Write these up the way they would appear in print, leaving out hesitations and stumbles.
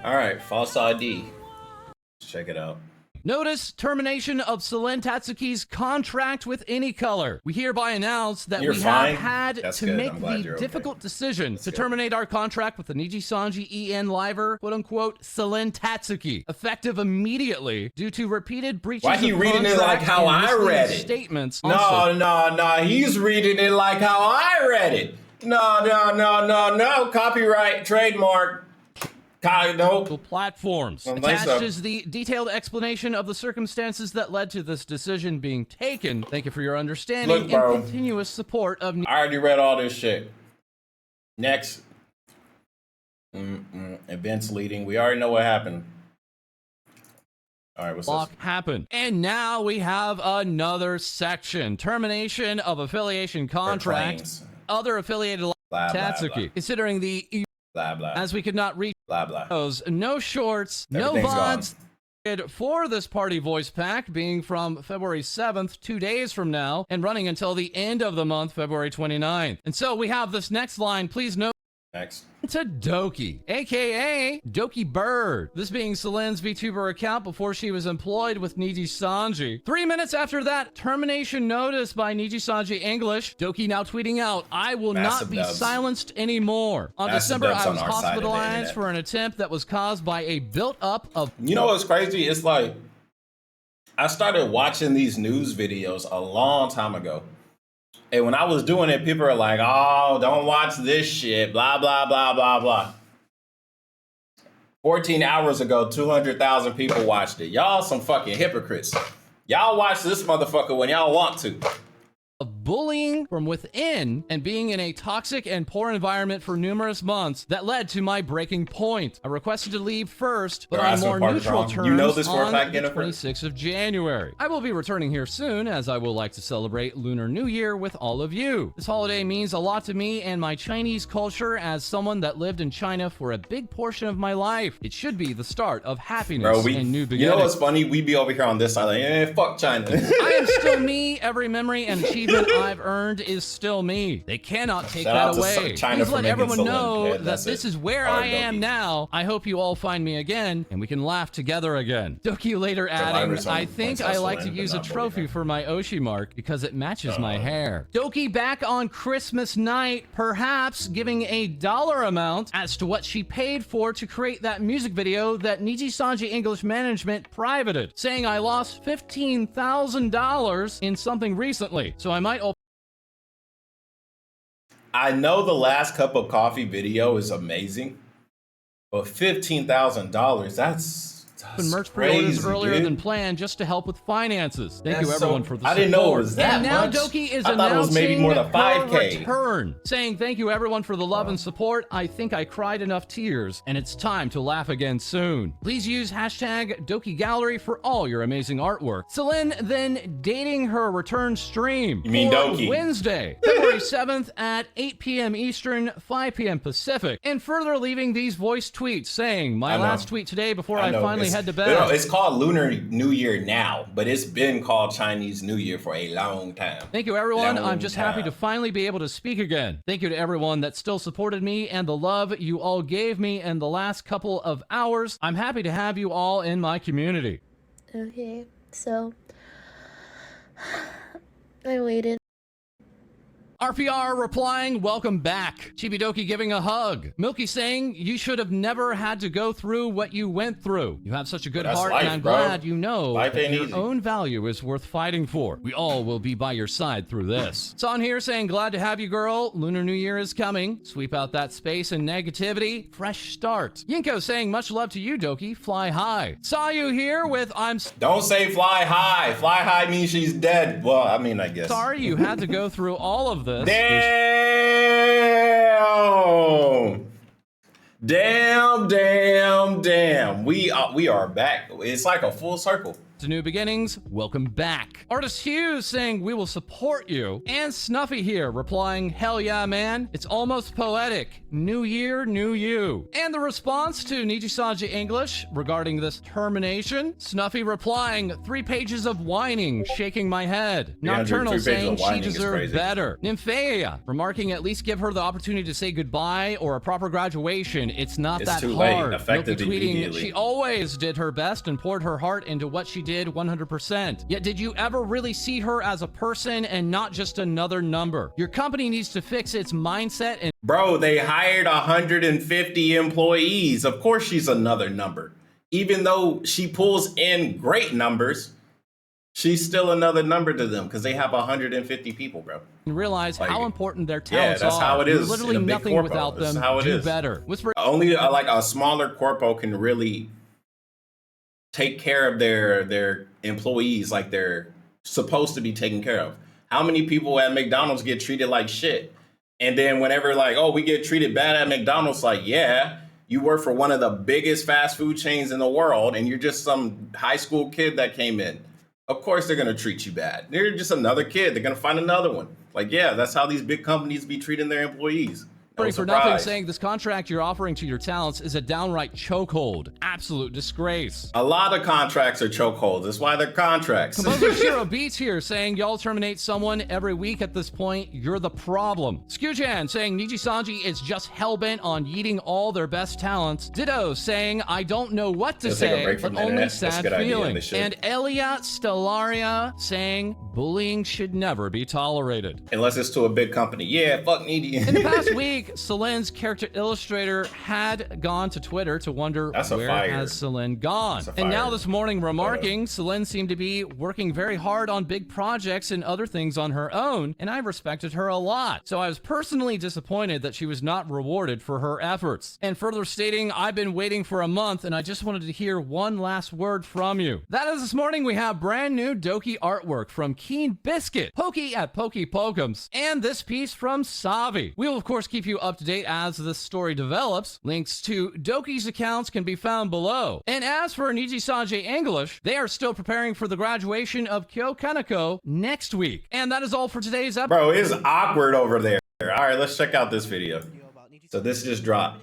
All right, false ID. Let's check it out. Notice termination of Selen Tatsuki's contract with Any Color. We hereby announce that You're we fine. have had That's to good. make I'm glad the you're difficult okay. decision That's to good. terminate our contract with the Nijisanji EN Liver, quote unquote, Selen Tatsuki, effective immediately due to repeated breaches Why he of reading it like contract how and I misleading read it? statements. No. He's reading it like how I read it. No. Copyright, trademark. Nope. Platforms. Attached is the detailed explanation of the circumstances that led to this decision being taken. Thank you for your understanding Look, bro, and continuous support of. I already read all this shit. Next. Events leading. We already know what happened. All right, what's this? Happened. And now we have another section. Termination of affiliation contract. Other affiliated Tatsuki. Blah. Considering the Blah, blah. as we could not reach Blah. those, no shorts, no VODs for this party voice pack being from February 7th, 2 days from now, and running until the end of the month, February 29th. And so we have this next line. Please note. Next. To Doki, aka Doki Bird. This being Selen's VTuber account before she was employed with Nijisanji. 3 minutes after that termination notice by Nijisanji English, Doki now tweeting out, "I will not be silenced anymore." On December, I was hospitalized for an attempt that was caused by a built-up of. You know what's crazy? It's like I started watching these news videos a long time ago. And when I was doing it, people are like, oh, don't watch this shit, blah, blah, blah, blah, blah. 14 hours ago, 200,000 people watched it. Y'all some fucking hypocrites. Y'all watch this motherfucker when y'all want to. Of bullying from within and being in a toxic and poor environment for numerous months that led to my breaking point. I requested to leave first, but on more neutral terms on the 26th of January. I will be returning here soon, as I will like to celebrate Lunar New Year with all of you. This holiday means a lot to me and my Chinese culture as someone that lived in China for a big portion of my life. It should be the start of happiness and new beginnings. You know what's funny? We be over here on this side like, fuck China. I am still me. Every memory and achievement I've earned is still me. They cannot take that away. Please let everyone know that this is where I am now. I hope you all find me again and we can laugh together again. Doki later adding, I think I like to use a trophy for my Oshi mark because it matches my hair. Doki back on Christmas night, perhaps giving a dollar amount as to what she paid for to create that music video that Nijisanji English Management privated, saying I lost $15,000 in something recently, so I might. I know the last cup of coffee video is amazing, but $15,000, that's merch crazy, pre-orders earlier dude. Than planned just to help with finances. Thank you everyone for the support. I didn't know it was that and now much. Doki is I thought it was maybe more than 5K. Return, saying thank you everyone for the love and support. I think I cried enough tears, and it's time to laugh again soon. Please use hashtag Doki Gallery for all your amazing artwork. Selen then dating her return stream. You mean Doki? Wednesday, February 7th at 8 p.m. Eastern, 5 p.m. Pacific, and further leaving these voice tweets saying, my last tweet today before I finally head to bed. No, it's called Lunar New Year now, but it's been called Chinese New Year for a long time. Thank you, everyone. I'm just happy to finally be able to speak again. Thank you to everyone that still supported me and the love you all gave me in the last couple of hours. I'm happy to have you all in my community. Okay, so I waited. RPR replying, welcome back. Chibidoki giving a hug. Milky saying, you should have never had to go through what you went through. You have such a good heart, and I'm glad you know that your own value is worth fighting for. We all will be by your side through this. Son here saying, glad to have you, girl. Lunar New Year is coming. Sweep out that space and negativity. Fresh start. Yinko saying, much love to you, Doki. Fly high. Saw you here with Don't say fly high. Fly high means she's dead. Well, I mean, I guess. Sorry you had to go through all of this. Damn. We are back. It's like a full circle. To New Beginnings, welcome back. Artist Hughes saying we will support you. And Snuffy here replying, hell yeah, man. It's almost poetic. New year, new you. And the response to Nijisanji English regarding this termination, Snuffy replying, 3 pages of whining, shaking my head. Nocturnal saying she deserved better. Nymphaea remarking, at least give her the opportunity to say goodbye or a proper graduation. It's not that too hard. late. Effective Doki tweeting, immediately. she always did her best and poured her heart into what she did 100%. Yet did you ever really see her as a person and not just another number? Your company needs to fix its mindset and— Bro, they hired 150 employees. Of course she's another number. Even though she pulls in great numbers, she's still another number to them because they have 150 people, bro. realize how important their talents are. Yeah, that's how it is. Literally nothing corpo. without them. How it do is. better. Only like a smaller corpo can really take care of their employees like they're supposed to be taken care of. How many people at McDonald's get treated like shit? And then whenever like, oh, we get treated bad at McDonald's, like, yeah, you work for one of the biggest fast food chains in the world and you're just some high school kid that came in. Of course they're gonna treat you bad. They're just another kid. They're gonna find another one. Like, yeah, that's how these big companies be treating their employees. For nothing, saying this contract you're offering to your talents is a downright chokehold. Absolute disgrace. A lot of contracts are chokeholds. That's why they're contracts. Composer Shiro Beats here saying y'all terminate someone every week at this point. You're the problem. Skyuchan saying Nijisanji is just hellbent on yeeting all their best talents. Ditto saying I don't know what to say, but only sad feeling. And Elia Stellaria saying bullying should never be tolerated. Unless it's to a big company. Yeah, fuck Niji. In the past week, Celine's character illustrator had gone to Twitter to wonder where has Celine gone. And now this morning remarking, Celine seemed to be working very hard on big projects and other things on her own, and I respected her a lot. So I was personally disappointed that she was not rewarded for her efforts. And further stating, I've been waiting for a month and I just wanted to hear one last word from you. That is this morning we have brand new Doki artwork from Keen Biscuit, Pokey at Pokey Pokums, and this piece from Savi. We will of course keep you up to date as this story develops. Links to Doki's accounts can be found below. And as for Nijisanji English, they are still preparing for the graduation of Kyo Kaneko next week. And that is all for today's episode. Bro, it's awkward over there. All right, let's check out this video. So this just dropped.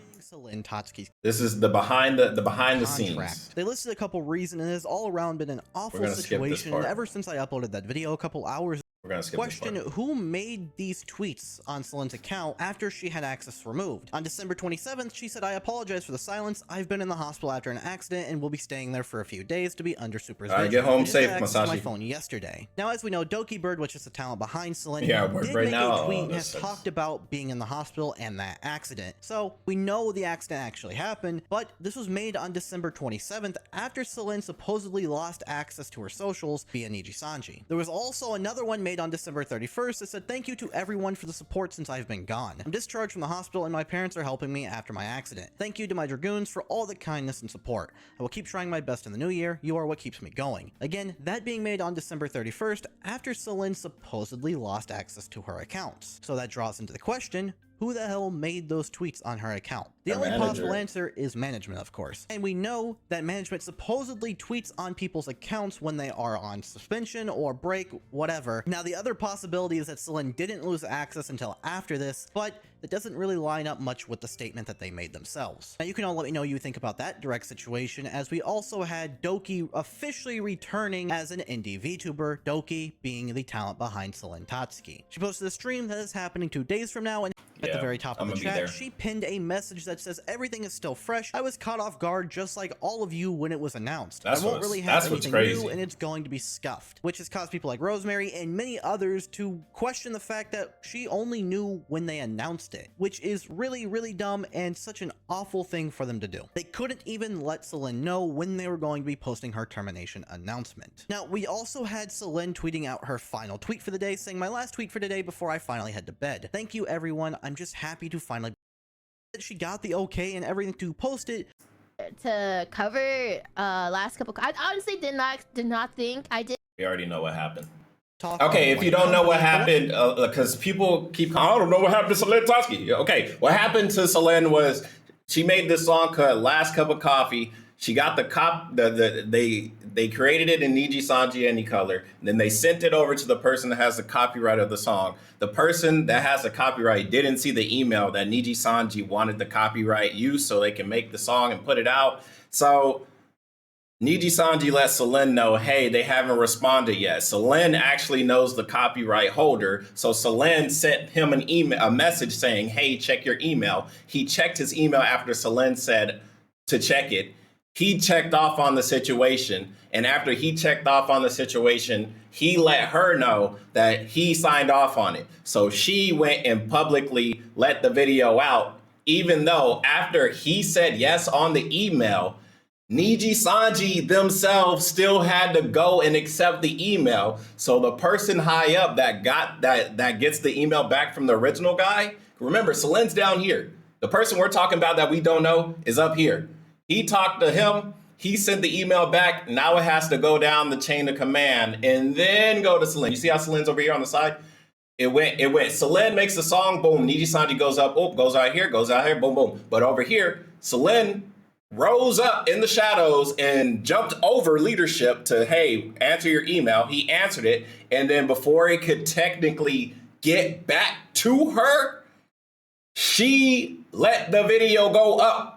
This is the behind the scenes. They listed a couple reasons and it has all around been an awful situation. And ever since I uploaded that video a couple hours. We're gonna skip Question, who made these tweets on Celine's account after she had access removed? On December 27th, she said, I apologize for the silence. I've been in the hospital after an accident and will be staying there for a few days to be under supervision. Get home safe, Masashi. My phone yesterday. Now, as we know, Doki Bird, which is the talent behind Celine, did make a tweet and has talked about being in the hospital and that accident. So we know the accident actually happened, but this was made on December 27th after Celine supposedly lost access to her socials via Nijisanji. There was also another one made on December 31st that said, thank you to everyone for the support since I've been gone. I'm discharged from the hospital and my parents are helping me after my accident. Thank you to my Dragoons for all the kindness and support. I will keep trying my best in the new year. You are what keeps me going. Again, that being made on December 31st after Celine supposedly lost access to her accounts. So that draws into the question, who the hell made those tweets on her account? The only possible answer is management, of course. And we know that management supposedly tweets on people's accounts when they are on suspension or break, whatever. Now, the other possibility is that Celine didn't lose access until after this, but that doesn't really line up much with the statement that they made themselves. Now, you can all let me know what you think about that direct situation, as we also had Doki officially returning as an indie VTuber, Doki being the talent behind Celine Tatsuki. She posted a stream that is happening 2 days from now, and at the very top of the chat, she pinned a message that says, everything is still fresh. I was caught off guard just like all of you when it was announced. I won't really have anything new and it's going to be scuffed, which has caused people like Rosemary and many others to question the fact that she only knew when they announced it, which is really, really dumb and such an awful thing for them to do. They couldn't even let Celine know when they were going to be posting her termination announcement. Now, we also had Celine tweeting out her final tweet for the day, saying, my last tweet for today before I finally head to bed. Thank you, everyone. I'm just happy to finally she got the okay and everything to post it. To cover last couple, I honestly did not think I did. We already know what happened. Okay, if you don't know what happened, because people keep, I don't know what happened to Celine Tatsuki. Okay, what happened to Celine was she made this song called Last Cup of Coffee. She got the They created it in Nijisanji Anycolor. Then they sent it over to the person that has the copyright of the song. The person that has the copyright didn't see the email that Nijisanji wanted the copyright used so they can make the song and put it out. So Nijisanji let Celine know, hey, they haven't responded yet. Celine actually knows the copyright holder. So Celine sent him a message saying, hey, check your email. He checked his email after Celine said to check it. He checked off on the situation. And after he checked off on the situation, he let her know that he signed off on it. So she went and publicly let the video out, even though after he said yes on the email, Nijisanji themselves still had to go and accept the email. So the person high up that got that gets the email back from the original guy, remember, Celine's down here. The person we're talking about that we don't know is up here. He talked to him. He sent the email back. Now it has to go down the chain of command and then go to Celine. You see how Celine's over here on the side? It went. Celine makes the song, boom. Nijisanji goes up, oh, goes out here, boom, boom. But over here, Celine rose up in the shadows and jumped over leadership to, hey, answer your email. He answered it. And then before it could technically get back to her, she let the video go up.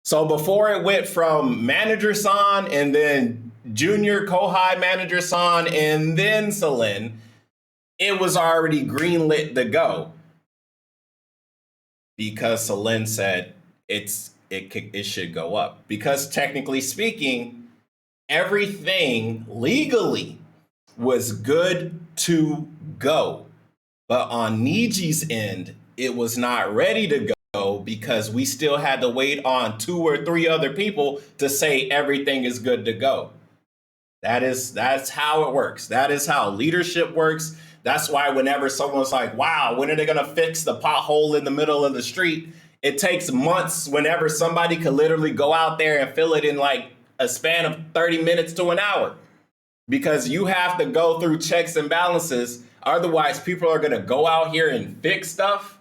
So before it went from manager-san and then junior Kohai manager-san and then Celine, it was already greenlit to go. Because Celine said it should go up. Because technically speaking, everything legally was good to go. But on Niji's end, it was not ready to go because we still had to wait on 2 or 3 other people to say everything is good to go. That's how it works. That is how leadership works. That's why whenever someone's like, wow, when are they gonna fix the pothole in the middle of the street? It takes months whenever somebody could literally go out there and fill it in like a span of 30 minutes to an hour. Because you have to go through checks and balances. Otherwise, people are gonna go out here and fix stuff.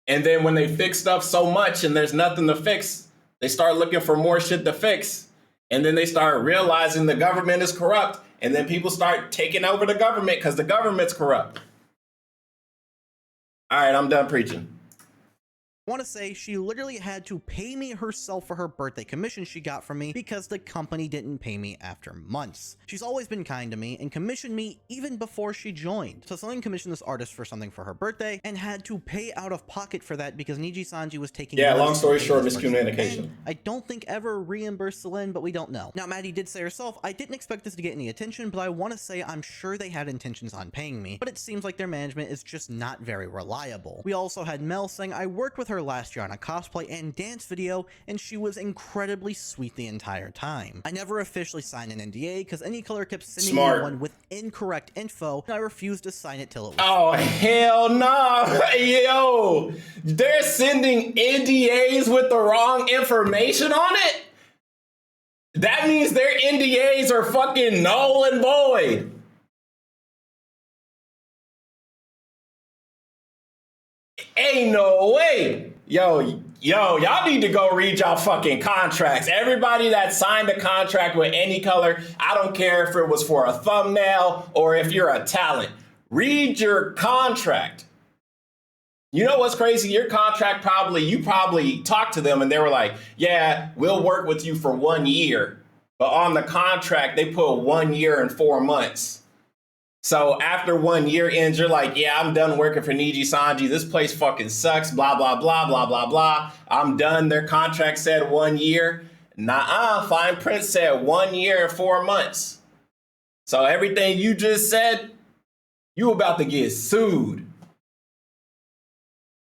And then when they fix stuff so much and there's nothing to fix, they start looking for more shit to fix. And then they start realizing the government is corrupt. And then people start taking over the government because the government's corrupt. All right, I'm done preaching. I want to say she literally had to pay me herself for her birthday commission she got from me because the company didn't pay me after months. She's always been kind to me and commissioned me even before she joined. So Celine commissioned this artist for something for her birthday and had to pay out of pocket for that because Nijisanji was taking— yeah, long story short, miscommunication. I don't think ever reimbursed Celine, but we don't know. Now, Maddie did say herself, I didn't expect this to get any attention, but I want to say I'm sure they had intentions on paying me, but it seems like their management is just not very reliable. We also had Mel saying I worked with her last year on a cosplay and dance video, and she was incredibly sweet the entire time. I never officially signed an NDA because Anycolor kept sending me one with incorrect info, and I refused to sign it till it was— oh, hell no. Yo, they're sending NDAs with the wrong information on it? That means their NDAs are fucking null and void. Ain't no way. Yo, y'all need to go read y'all fucking contracts. Everybody that signed a contract with Anycolor, I don't care if it was for a thumbnail or if you're a talent, read your contract. You know what's crazy? Your contract you probably talked to them and they were like, yeah, we'll work with you for 1 year. But on the contract, they put 1 year and 4 months. So after 1 year ends, you're like, yeah, I'm done working for Nijisanji. This place fucking sucks, blah, blah, blah, blah, blah, blah. I'm done. Their contract said 1 year. Nuh-uh, fine print said 1 year and 4 months. So everything you just said, you about to get sued.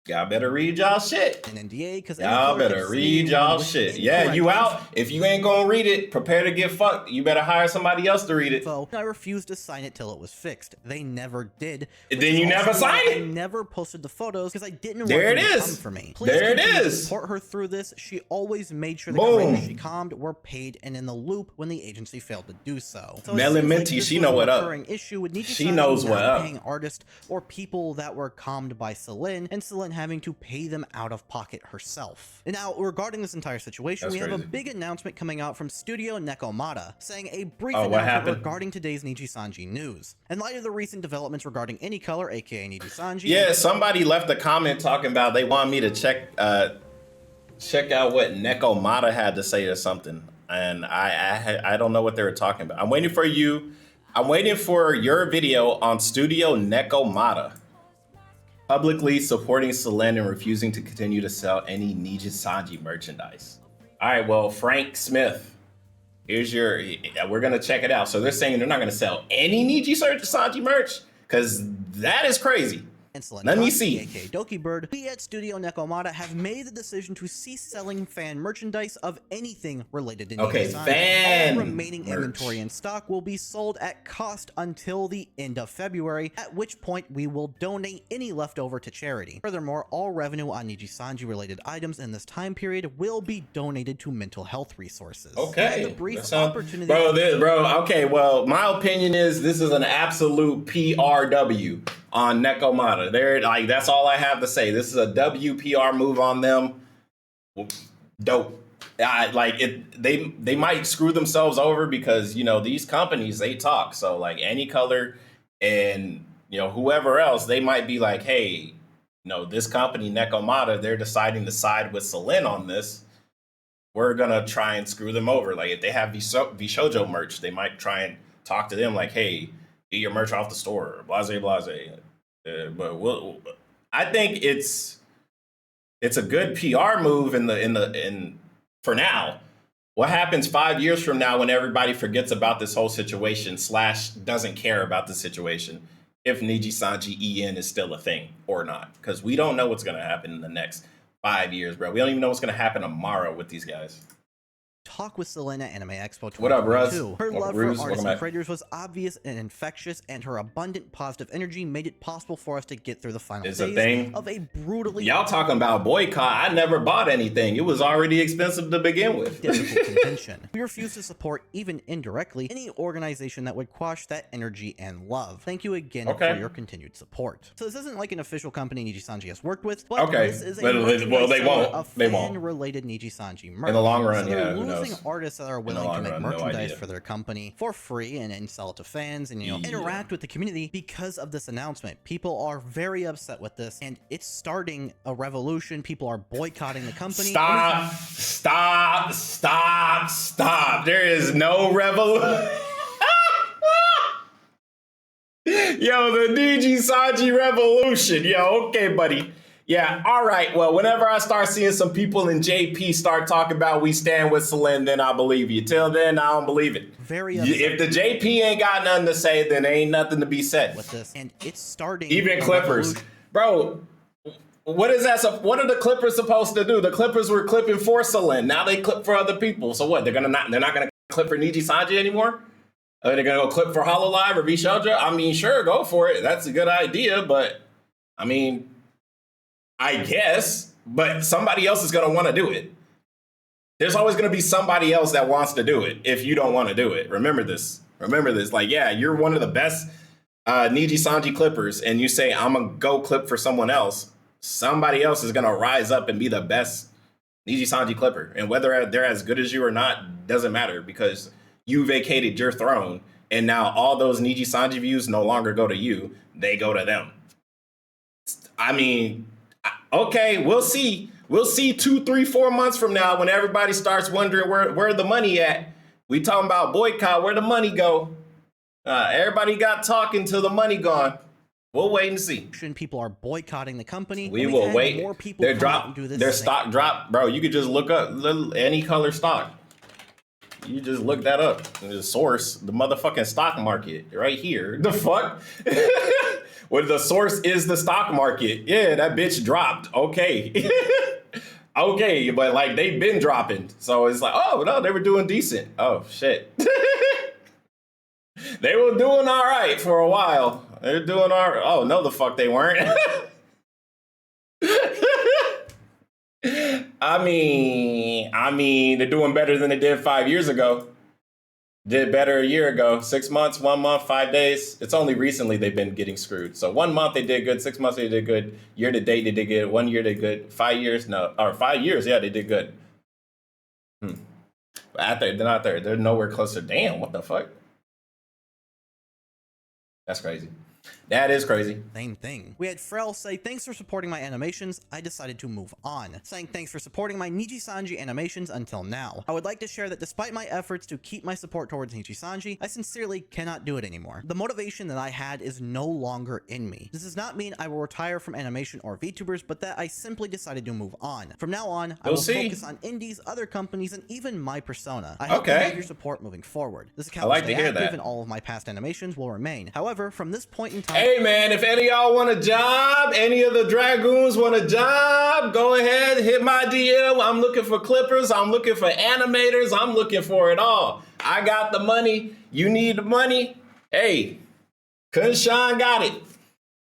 Y'all better read y'all shit. An NDA because y'all better read y'all shit. Yeah, you out. If you ain't gonna read it, prepare to get fucked. You better hire somebody else to read it. So I refused to sign it till it was fixed. They never did. And then you never signed it. I never posted the photos because I didn't want there them it to is. come for me. Please there it is. Support her through this. She always made sure the creators she calmed were paid and in the loop when the agency failed to do so. Melon Minty, she know what up. Issue with she knows what up. Paying artists or people that were calmed by Celine, and Celine had having to pay them out of pocket herself. And now, regarding this entire situation, we have a big announcement coming out from Studio Nekomata, saying a brief announcement regarding today's Nijisanji news. In light of the recent developments regarding Anycolor, aka Nijisanji... Yeah, somebody left a comment talking about they want me to check out what Nekomata had to say or something. And I don't know what they were talking about. I'm waiting for your video on Studio Nekomata. Publicly supporting Selene and refusing to continue to sell any Nijisanji merchandise. All right, well, Frank Smith, we're gonna check it out. So they're saying they're not gonna sell any Nijisanji merch? Because that is crazy. Let me see. aka Doki Bird, we at Studio Nekomata have made the decision to cease selling fan merchandise of anything related to Nijisanji. Fan All remaining inventory and stock will be sold at cost until the end of February, at which point we will donate any leftover to charity. Furthermore, all revenue on Nijisanji related items in this time period will be donated to mental health resources. Okay. The brief opportunity. Bro, okay, well, my opinion is this is an absolute PRW on Nekomata. They're like, that's all I have to say. This is a WPR move on them. Dope. They might screw themselves over because, you know, these companies, they talk. So like Anycolor and, you know, whoever else, they might be like, hey, you know, this company Nekomata, they're deciding to side with Selene on this. We're gonna try and screw them over. Like if they have Vshoujo merch, they might try and talk to them like, hey, get your merch off the store, blase. But I think it's a good PR move for now. What happens 5 years from now when everybody forgets about this whole situation / doesn't care about the situation if Nijisanji EN is still a thing or not? Because we don't know what's gonna happen in the next 5 years, bro. We don't even know what's gonna happen tomorrow with these guys. Talk with Selena Anime Expo 2022. What up, Russ? Her love for artists and creators was obvious and infectious, and her abundant positive energy made it possible for us to get through the final days of a brutally... Y'all talking about boycott. I never bought anything. It was already expensive to begin with. ...difficult contention. We refuse to support, even indirectly, any organization that would quash that energy and love. Thank you again for your continued support. So this isn't like an official company Nijisanji has worked with, but this is a fan-related Nijisanji merch. In the long run, so artists that are willing to make merchandise for their company for free and sell it to fans and, you know, interact with the community because of this announcement. People are very upset with this, and it's starting a revolution. People are boycotting the company. Stop. There is no revolution. Yo, the Nijisanji revolution. Yo, okay, buddy. Yeah, all right. Well, whenever I start seeing some people in JP start talking about we stand with Selene, then I'll believe you. Till then, I don't believe it. If the JP ain't got nothing to say, then ain't nothing to be said. With this, and it's starting. Even Clippers, bro. What is that? What are the Clippers supposed to do? The Clippers were clipping for Selene. Now they clip for other people. So what? They're not gonna clip for Nijisanji anymore? Are they gonna go clip for Hololive or Vshoujo? I mean, sure, go for it. That's a good idea, but I mean, I guess, but somebody else is going to want to do it. There's always going to be somebody else that wants to do it if you don't want to do it. Remember this. Like, yeah, you're one of the best Nijisanji clippers, and you say, I'm going to go clip for someone else. Somebody else is going to rise up and be the best Nijisanji clipper. And whether they're as good as you or not doesn't matter because you vacated your throne, and now all those Nijisanji views no longer go to you. They go to them. I mean... Okay, we'll see. We'll see 2, 3, 4 months from now when everybody starts wondering where the money at. We talking about boycott, where the money go? Everybody got talking till the money gone. We'll wait and see. People are boycotting the company. We will wait. More people their stock drop, bro. You could just look up Anycolor stock. You just look that up. The source, the motherfucking stock market, right here. The fuck. Well, the source is the stock market. Yeah, that bitch dropped. Okay. Okay, but like they've been dropping. So it's like, oh, no, they were doing decent. Oh, shit. They were doing all right for a while. They're doing all right. Oh, no, the fuck they weren't. I mean, they're doing better than they did 5 years ago. Did better a year ago. 6 months, 1 month, 5 days. It's only recently they've been getting screwed. So 1 month they did good, 6 months they did good, year to date they did good, 1 year they did good, 5 years, no, or 5 years, yeah, they did good. But they're not there. They're nowhere closer. Damn, what the fuck? That's crazy. That is crazy. Same thing. We had Frel say, thanks for supporting my animations. I decided to move on. Saying thanks for supporting my Nijisanji animations until now. I would like to share that despite my efforts to keep my support towards Nijisanji, I sincerely cannot do it anymore. The motivation that I had is no longer in me. This does not mean I will retire from animation or VTubers, but that I simply decided to move on. From now on, I will focus on indies, other companies, and even my persona. I hope to have your support moving forward. This account will stay active and all of my past animations will remain. However, from this point in time, hey man, if any of y'all want a job, any of the Dragoons want a job, go ahead, hit my DM. I'm looking for clippers, I'm looking for animators, I'm looking for it all. I got the money, you need the money. Hey, KhunShawn got it.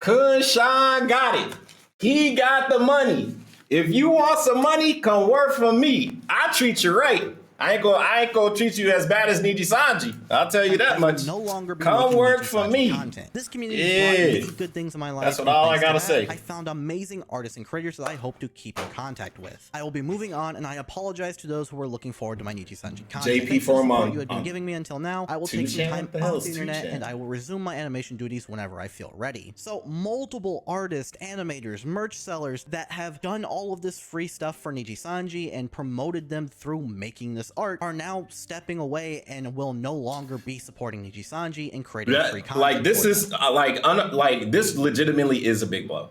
KhunShawn got it. He got the money. If you want some money, come work for me. I treat you right. I ain't gonna treat you as bad as Nijisanji. I'll tell you that much. No longer come work for me. Content. This community brought many good things in my life. That's what all I gotta say. I found amazing artists and creators that I hope to keep in contact with. I will be moving on, and I apologize to those who are looking forward to my Nijisanji content. JP for a month. You had been giving me until now. I will take some time off the internet, and I will resume my animation duties whenever I feel ready. So multiple artists, animators, merch sellers that have done all of this free stuff for Nijisanji and promoted them through making this art are now stepping away and will no longer be supporting Nijisanji and creating free content. Like this is like this legitimately is a big blow.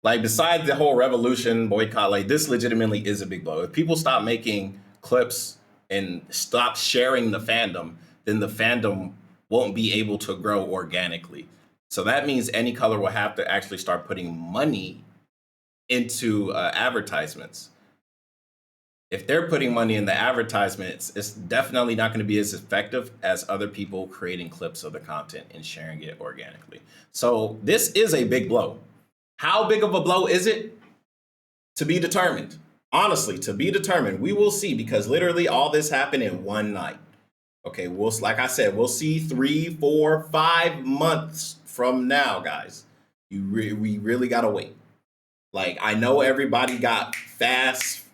Like besides the whole revolution boycott, like this legitimately is a big blow. If people stop making clips and stop sharing the fandom, then the fandom won't be able to grow organically. So that means Any Color will have to actually start putting money into advertisements. If they're putting money in the advertisements, it's definitely not going to be as effective as other people creating clips of the content and sharing it organically. So this is a big blow. How big of a blow is it? To be determined. Honestly, to be determined. We will see, because literally all this happened in one night. Okay, like I said, we'll see 3, 4, 5 months from now, guys. We really got to wait. Like, I know everybody got fast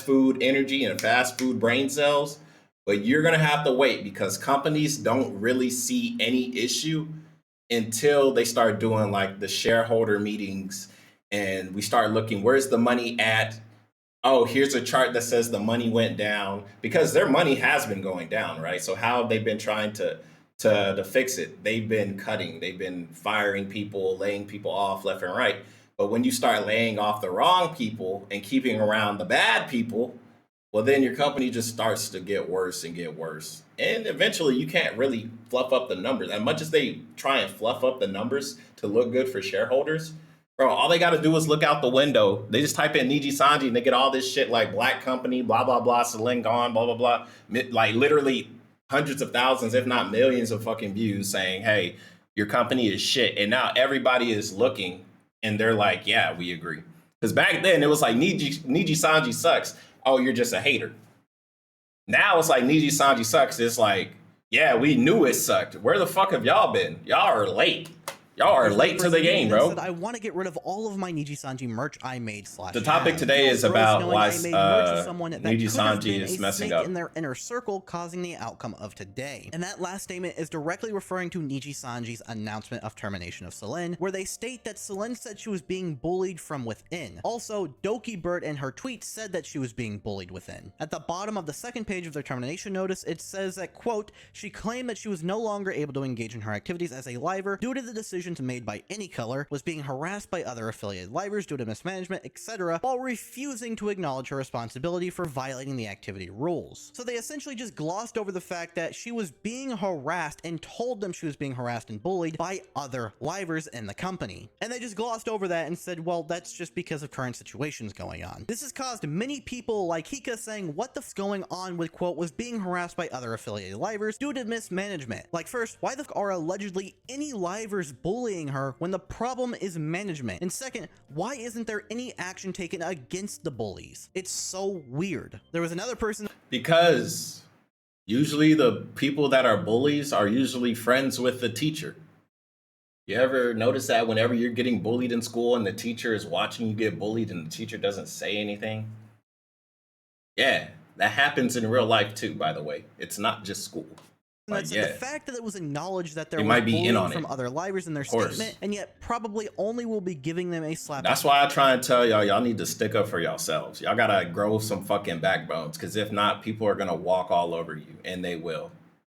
food energy and fast food brain cells, but you're going to have to wait, because companies don't really see any issue until they start doing like the shareholder meetings and we start looking, where's the money at? Oh, here's a chart that says the money went down, because their money has been going down, right? So how have they been trying to fix it? They've been cutting, they've been firing people, laying people off left and right. But when you start laying off the wrong people and keeping around the bad people, well, then your company just starts to get worse and get worse. And eventually you can't really fluff up the numbers. As much as they try and fluff up the numbers to look good for shareholders, bro, all they got to do is look out the window. They just type in Nijisanji and they get all this shit like black company, blah, blah, blah, Celine gone, blah, blah, blah. Like literally hundreds of thousands, if not millions of fucking views saying, hey, your company is shit. And now everybody is looking and they're like, yeah, we agree. Because back then it was like Nijisanji sucks. Oh, you're just a hater. Now it's like Nijisanji sucks. It's like, yeah, we knew it sucked. Where the fuck have y'all been? Y'all are late. Y'all are late to the game, bro. I want to get rid of all of my Nijisanji merch I made / The topic today is about why Nijisanji is messing up in their inner circle, causing the outcome of today. And that last statement is directly referring to Nijisanji's announcement of termination of Celine, where they state that Celine said she was being bullied from within. Also, Doki Bird in her tweet said that she was being bullied within. At the bottom of the second page of their termination notice, it says that, quote, she claimed that she was no longer able to engage in her activities as a liver due to the decision made by Any Color, was being harassed by other affiliated livers due to mismanagement, etc., while refusing to acknowledge her responsibility for violating the activity rules. So they essentially just glossed over the fact that she was being harassed and told them she was being harassed and bullied by other livers in the company. And they just glossed over that and said, well, that's just because of current situations going on. This has caused many people like Hika saying, what the f*** going on with, quote, was being harassed by other affiliated livers due to mismanagement. Like, first, why the f*** are allegedly any livers bullying her when the problem is management? And second, why isn't there any action taken against the bullies? It's so weird. There was another person because Usually the people that are bullies are usually friends with the teacher. You ever notice that whenever you're getting bullied in school and the teacher is watching you get bullied and the teacher doesn't say anything? Yeah, that happens in real life too, by the way. It's not just school. That's the fact that it was acknowledged that there was might be in on bullying from other libraries in their statement, and yet probably only will be giving them a slap. That's why I try and tell y'all need to stick up for yourselves. Y'all gotta grow some fucking backbones, because if not, people are gonna walk all over you, and they will.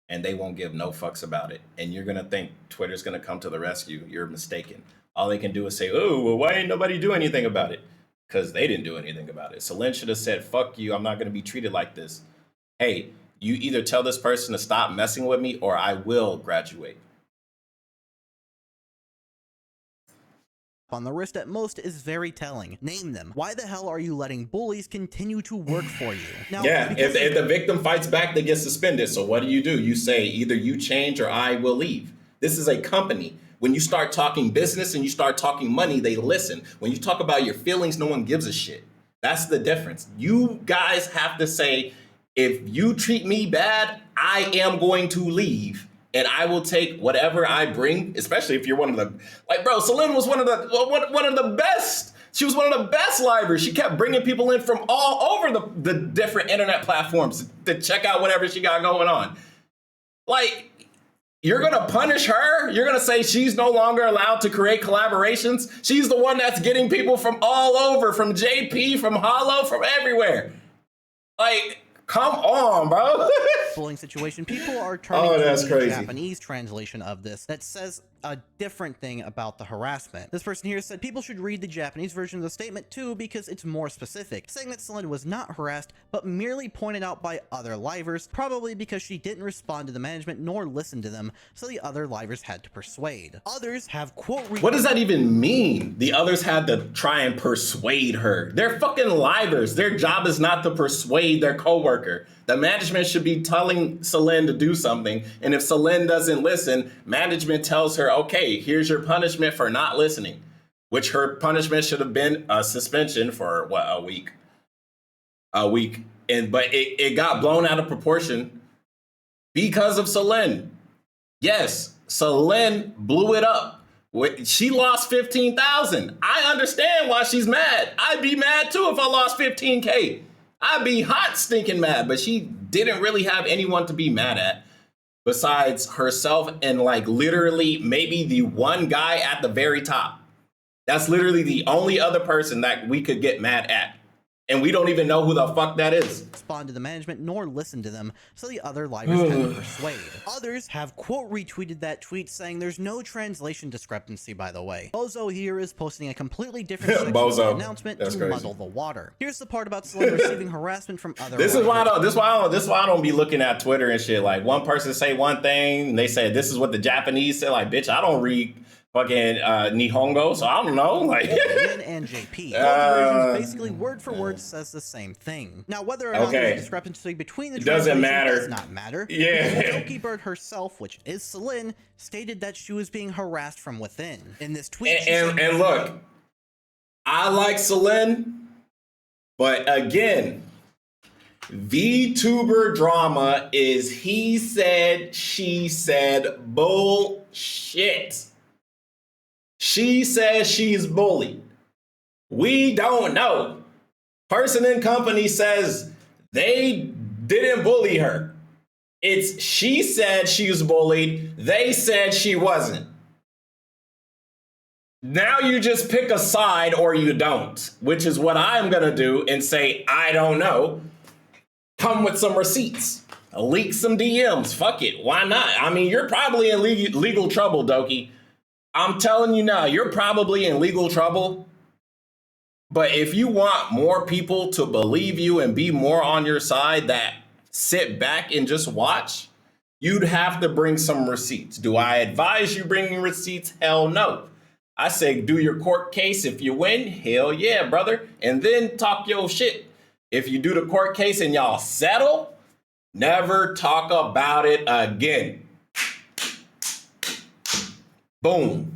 And they won't give no fucks about it. And you're gonna think Twitter's gonna come to the rescue. You're mistaken. All they can do is say, oh, well, why ain't nobody do anything about it? Because they didn't do anything about it. So Lynn should have said, fuck you, I'm not gonna be treated like this. Hey, you either tell this person to stop messing with me or I will graduate. On the wrist at most is very telling. Name them. Why the hell are you letting bullies continue to work for you? Now, yeah, if the victim fights back, they get suspended. So what do? You say either you change or I will leave. This is a company. When you start talking business and you start talking money, they listen. When you talk about your feelings, no one gives a shit. That's the difference. You guys have to say, if you treat me bad, I am going to leave. And I will take whatever I bring, especially if you're one of the, like, bro, Celine was one of the best. She was one of the best libraries. She kept bringing people in from all over the different internet platforms to check out whatever she got going on. Like, you're going to punish her? You're going to say she's no longer allowed to create collaborations? She's the one that's getting people from all over, from JP, from Hollow, from everywhere. Like, come on, bro. Bullying situation. People are turning to the crazy. Japanese translation of this that says a different thing about the harassment. This person here said people should read the Japanese version of the statement too because it's more specific, saying that Celine was not harassed but merely pointed out by other livers, probably because she didn't respond to the management nor listen to them, so the other livers had to persuade. Others have quote. What does that even mean? The others had to try and persuade her. They're fucking livers. Their job is not to persuade their coworker. The management should be telling Celine to do something, and if Celine doesn't listen, management tells her, okay, here's your punishment for not listening, which her punishment should have been a suspension for, what, a week? But it got blown out of proportion because of Celine. Yes, Celine blew it up. She lost 15,000. I understand why she's mad. I'd be mad too if I lost 15K. I'd be hot stinking mad, but she didn't really have anyone to be mad at besides herself and like literally maybe the one guy at the very top. That's literally the only other person that we could get mad at. And we don't even know who the fuck that is. Respond to the management nor listen to them, so the other livers had to persuade. Others have quote retweeted that tweet saying there's no translation discrepancy, by the way. Bozo here is posting a completely different section of the announcement to muddle the water. Here's the part about Celine receiving harassment from other This is why I don't be looking at Twitter and shit. Like one person say one thing and they say this is what the Japanese say. Like, bitch, I don't read fucking Nihongo, so I don't know. Like and JP. Both versions basically word for word says the same thing. Now, whether or not there's a discrepancy between the doesn't matter. Does not matter. Yeah. Doki Bird herself, which is Celine, stated that she was being harassed from within. In this tweet, and look, I like Celine, but again, VTuber drama is he said, she said bullshit. She says she's bullied. We don't know. Person in company says they didn't bully her. It's she said she was bullied. They said she wasn't. Now you just pick a side or you don't, which is what I'm going to do and say, I don't know. Come with some receipts. Leak some DMs. Fuck it. Why not? I mean, you're probably in legal trouble, Doki. I'm telling you now, you're probably in legal trouble. But if you want more people to believe you and be more on your side that sit back and just watch, you'd have to bring some receipts. Do I advise you bringing receipts? Hell no. I say do your court case. If you win, hell yeah, brother. And then talk your shit. If you do the court case and y'all settle, never talk about it again. Boom.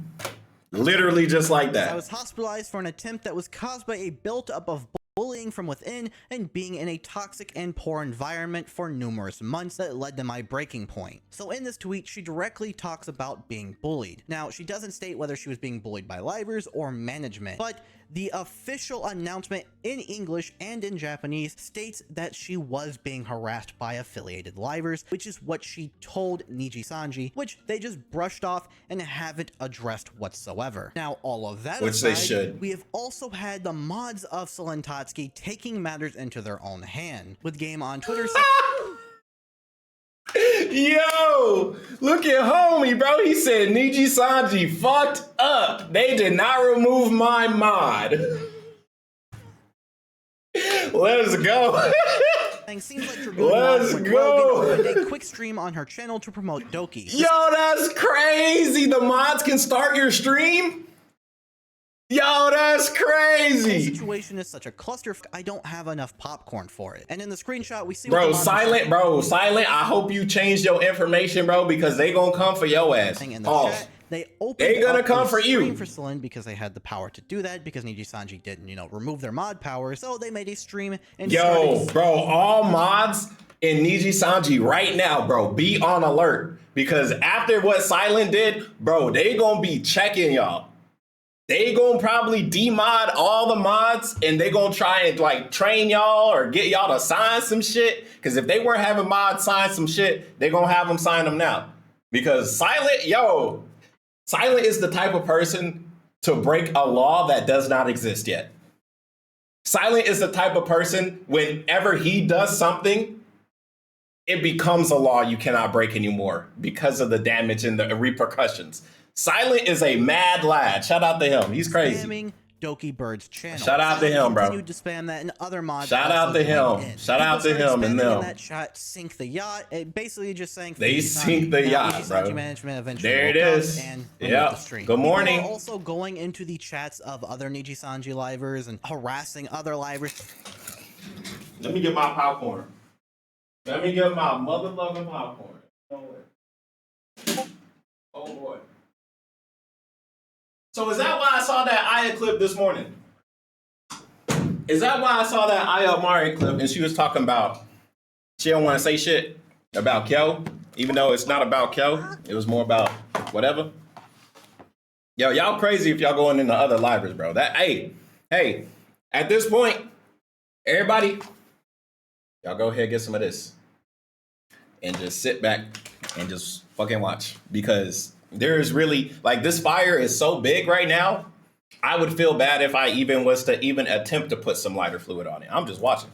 Literally just like that. I was hospitalized for an attempt that was caused by a buildup of bullying from within, and being in a toxic and poor environment for numerous months that led to my breaking point. So in this tweet, she directly talks about being bullied. Now, she doesn't state whether she was being bullied by livers or management, but the official announcement in English and in Japanese states that she was being harassed by affiliated livers, which is what she told Nijisanji, which they just brushed off and haven't addressed whatsoever. Now, all of that which aside, they should. We have also had the mods of Celine Tatsuki taking matters into their own hand, with Game on Twitter Yo, look at homie, bro. He said Nijisanji fucked up. They did not remove my mod. Let's go. Seems like you're good. Let's go. A quick stream on her channel to promote Doki. Yo, that's crazy. The mods can start your stream? Yo, that's crazy. The situation is such a cluster. I don't have enough popcorn for it. And in the screenshot, we see Silent. I hope you changed your information, bro, because they gonna come for your ass. In the chat, they gonna come for you. For Celine because they had the power to do that, because Nijisanji didn't, remove their mod power, so they made a stream and bro, all mods in Nijisanji right now, bro, be on alert, because after what Silent did, bro, they gonna be checking y'all. They gonna probably demod all the mods, and they gonna try and like train y'all or get y'all to sign some shit. Because if they weren't having mods sign some shit, they gonna have them sign them now. Because Silent is the type of person to break a law that does not exist yet. Silent is the type of person, whenever he does something, it becomes a law you cannot break anymore because of the damage and the repercussions. Silent is a mad lad. Shout out to him. He's crazy. Spamming Doki Bird's channel. Shout out to him, bro. Continued to spam that, and other mods. Shout out to him. Shout out to him and them. That shot sink the yacht. It basically just saying they sink the yacht, bro. Management eventually there it is. Yeah. Good morning. People are also going into the chats of other Nijisanji livers and harassing other livers. Let me get my popcorn. Let me get my mother-loving popcorn. Oh boy. So is that why I saw that Aya clip this morning? Is that why I saw that Aya Mari clip and she was talking about she don't want to say shit about Kyo, even though it's not about Kyo, it was more about whatever? Yo, y'all crazy if y'all going into other livers, bro. Hey, at this point, everybody, y'all go ahead and get some of this. And just sit back and just fucking watch. Because there is really, like, this fire is so big right now, I would feel bad if I even was to even attempt to put some lighter fluid on it. I'm just watching.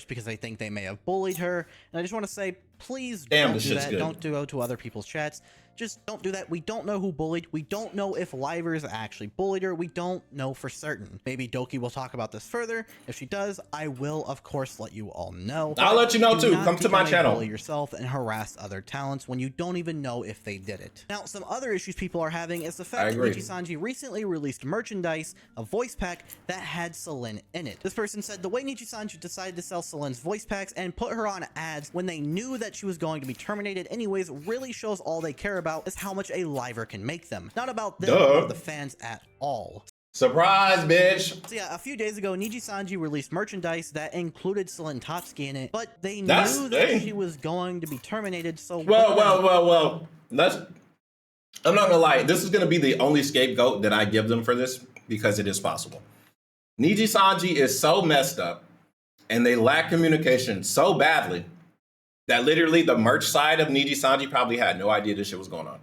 Because they think they may have bullied her. And I just want to say, please don't do that. Good. Don't go to other people's chats. Just don't do that. We don't know who bullied. We don't know if livers actually bullied her. We don't know for certain. Maybe Doki will talk about this further. If she does, I will, of course, let you all know. I'll let you know too. Come to my channel. Bully yourself and harass other talents when you don't even know if they did it. Now, some other issues people are having is the fact that Nijisanji recently released merchandise, a voice pack that had Celine in it. This person said the way Nijisanji decided to sell Celine's voice packs and put her on ads when they knew that she was going to be terminated anyways really shows all they care about is how much a liver can make them. Not about them or the fans at all. Surprise, bitch. So yeah, a few days ago, Nijisanji released merchandise that included Celine Tatsuki in it, but they knew that she was going to be terminated, so... Well, I'm not gonna lie, this is gonna be the only scapegoat that I give them for this, because it is possible. Nijisanji is so messed up, and they lack communication so badly, that literally the merch side of Nijisanji probably had no idea this shit was going on.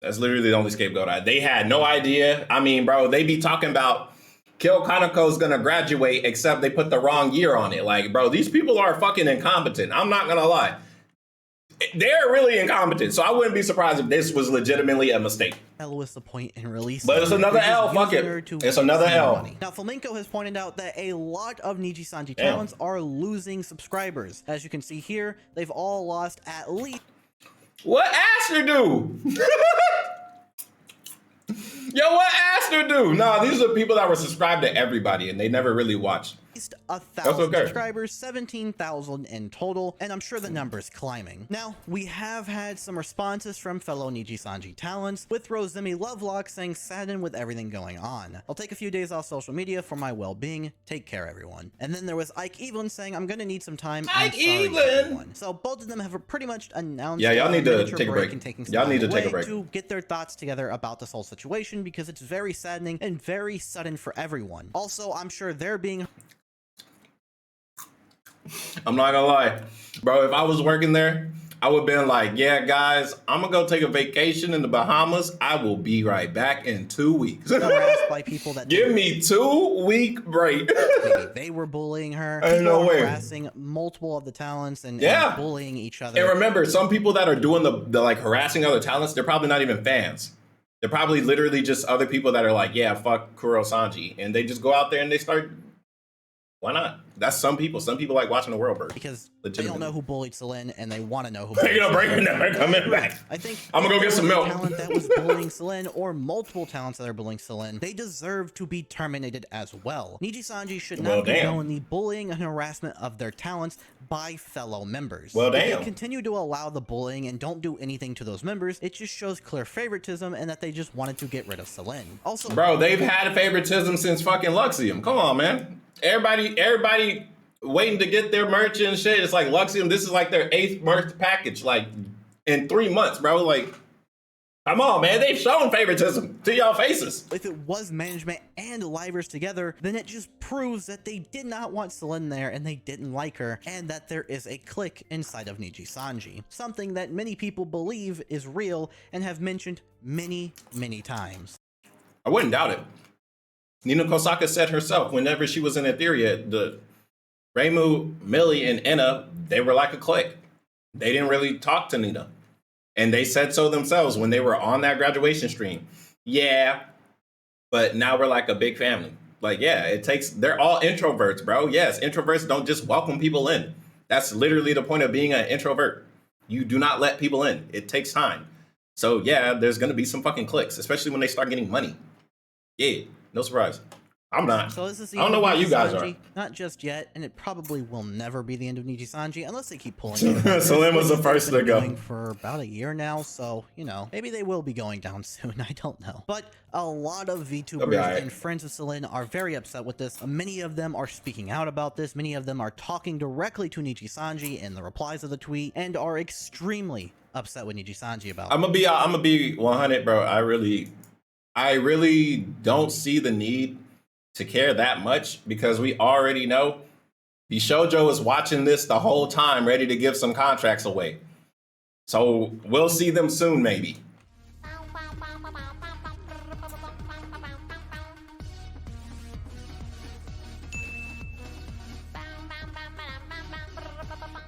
That's literally the only scapegoat. They had no idea. I mean, bro, they be talking about Kyo Kaneko's gonna graduate, except they put the wrong year on it. Like, bro, these people are fucking incompetent. I'm not gonna lie. They're really incompetent. So I wouldn't be surprised if this was legitimately a mistake. That was the point in releasing. But it's another L. Fuck it. It's another L. Money. Now, Flamenco has pointed out that a lot of Nijisanji talents are losing subscribers. As you can see here, they've all lost at least... What Aster do? Yo, what Aster do? Nah, these are people that were subscribed to everybody and they never really watched. least 1,000 okay. subscribers, 17,000 in total, and I'm sure the number's climbing. Now, we have had some responses from fellow Nijisanji talents, with Rosemi Lovelock saying saddened with everything going on. I'll take a few days off social media for my well-being. Take care, everyone. And then there was Ike Evelyn saying, I'm gonna need some time. Ike Evelyn! So both of them have pretty much announced y'all need to take a break. Y'all need to take a break to get their thoughts together about this whole situation, because it's very saddening and very sudden for everyone. Also, I'm sure they're being... I'm not gonna lie, bro, if I was working there, I would have been like, yeah, guys, I'm gonna go take a vacation in the Bahamas. I will be right back in 2 weeks. Harassed by people that give me 2-week break. They were bullying her. Ain't no way. Harassing multiple of the talents and bullying each other. And remember, some people that are doing the like harassing other talents, they're probably not even fans. They're probably literally just other people that are like, yeah, fuck KhunShawn, and they just go out there and they start. Why not? That's some people. Some people like watching the world burn. Because they don't know who bullied Celine, and they want to know who bullied Celine. They're coming back. I think I'm going to go get some milk. Talent that was bullying Celine, or multiple talents that are bullying Celine, they deserve to be terminated as well. Nijisanji should not be knowing the bullying and harassment of their talents by fellow members. If they continue to allow the bullying and don't do anything to those members, it just shows clear favoritism and that they just wanted to get rid of Celine. Also, bro, they've had favoritism since fucking Luxium. Come on, man. Everybody waiting to get their merch and shit. It's like Luxium, this is like their 8th merch package, like in 3 months, bro. Like, come on, man. They've shown favoritism to y'all faces. If it was management and livers together, then it just proves that they did not want Celine there and they didn't like her, and that there is a clique inside of Nijisanji. Something that many people believe is real and have mentioned many, many times. I wouldn't doubt it. Nina Kosaka said herself, whenever she was in Etheria, the Reimu, Millie, and Enna, they were like a clique. They didn't really talk to Nina. And they said so themselves when they were on that graduation stream. Yeah, but now we're like a big family. Like, yeah, they're all introverts, bro. Yes, introverts don't just welcome people in. That's literally the point of being an introvert. You do not let people in. It takes time. So, yeah, there's going to be some fucking cliques, especially when they start getting money. Yeah. No surprise. I'm not. So this is I don't know why you guys are. Not just yet, and it probably will never be the end of Nijisanji unless they keep pulling. Celine was the first to go. For about a year now, so you know maybe they will be going down soon. I don't know, but a lot of VTubers and friends of Celine are very upset with this. Many of them are speaking out about this. Many of them are talking directly to Nijisanji in the replies of the tweet, and are extremely upset with Nijisanji about. I'm gonna be 100, bro. I really don't see the need to care that much, because we already know the shoujo is watching this the whole time, ready to give some contracts away. So we'll see them soon, maybe.